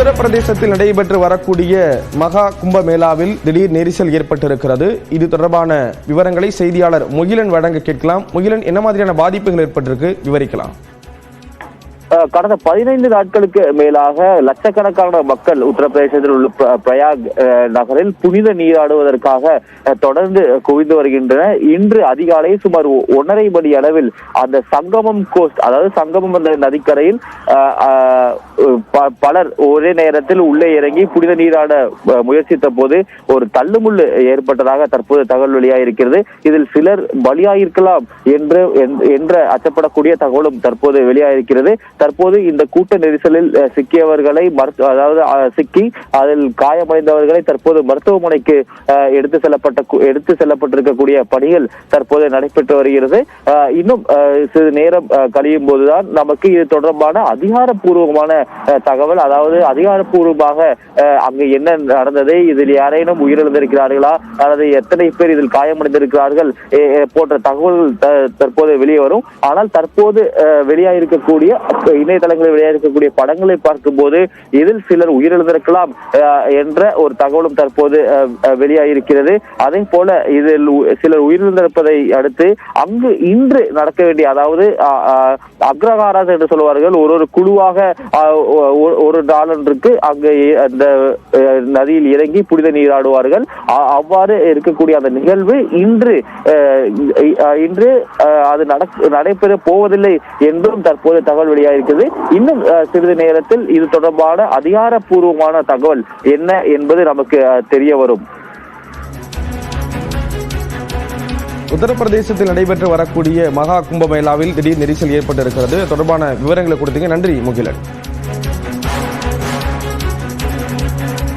உத்தரப்பிரதேசத்தில் நடைபெற்று வரக்கூடிய மகா கும்பமேளாவில் திடீர் நெரிசல் ஏற்பட்டிருக்கிறது. இது தொடர்பான விவரங்களை செய்தியாளர் முகிலன் வழங்க கேட்கலாம். முகிலன், என்ன மாதிரியான பாதிப்புகள் ஏற்பட்டிருக்கு, விவரிக்கலாம். கடந்த 15 நாட்களுக்கு மேலாக லட்சக்கணக்கான மக்கள் உத்தரப்பிரதேசத்தில் உள்ள பிரயாக் நகரில் புனித நீராடுவதற்காக தொடர்ந்து குவிந்து வருகின்றனர். இன்று அதிகாலை சுமார் 1:30 மணி அளவில் அந்த சங்கமம் கோஸ்ட், அதாவது சங்கமம் என்ற நதிக்கரையில் பலர் ஒரே நேரத்தில் உள்ளே இறங்கி புனித நீராட முயற்சித்த போது ஒரு தள்ளுமுள்ளு ஏற்பட்டதாக தற்போது தகவல் வெளியாயிருக்கிறது. இதில் சிலர் பலியாயிருக்கலாம் என்ற அச்சப்படக்கூடிய தகவலும் தற்போது வெளியாயிருக்கிறது. தற்போது இந்த கூட்ட நெரிசலில் சிக்கியவர்களை சிக்கி அதில் காயமடைந்தவர்களை தற்போது மருத்துவமனைக்கு எடுத்து செல்லப்பட்டிருக்கக்கூடிய பணிகள் தற்போது நடைபெற்று வருகிறது. இன்னும் சிறிது நேரம் கழியும் போதுதான் நமக்கு இது தொடர்பான அதிகாரப்பூர்வமான தகவல், அதாவது அதிகாரப்பூர்வமாக அங்கு என்ன நடந்தது, இதில் யாரேனும் உயிரிழந்திருக்கிறார்களா அல்லது எத்தனை பேர் இதில் காயமடைந்திருக்கிறார்கள் போன்ற தகவல்கள் தற்போது வெளியே வரும். ஆனால் தற்போது வெளியாயிருக்கக்கூடிய இணையதளங்களில் வெளியாயிருக்கக்கூடிய படங்களை பார்க்கும் போது இதில் சிலர் உயிரிழந்திருக்கலாம் என்ற ஒரு தகவலும் தற்போது வெளியாயிருக்கிறது. அதே போல இதில் சிலர் உயிரிழந்திருப்பதை அடுத்து அங்கு இன்று நடக்க வேண்டிய, அதாவது அக்ரஹாராஸ் என்று சொல்வார்கள், ஒரு குழுவாக ஒரு நாளொன்றுக்கு அங்கு அந்த நதியில் இறங்கி புனித நீராடுவார்கள். அவ்வாறு இருக்கக்கூடிய அந்த நிகழ்வு இன்று அது நடைபெற போவதில்லை என்றும் தற்போது தகவல் வெளியாகிறது. இன்னும் சிறிது நேரத்தில் இது தொடர்பான அதிகாரப்பூர்வமான தகவல் என்ன என்பது நமக்கு தெரிய வரும். உத்தரப்பிரதேசத்தில் நடைபெற்று வரக்கூடிய மகா கும்பமேளாவில் திடீர் நெரிசல் ஏற்பட்டிருக்கிறது. தொடர்பான விவரங்களை கொடுத்தீங்க. நன்றி முகிலன்.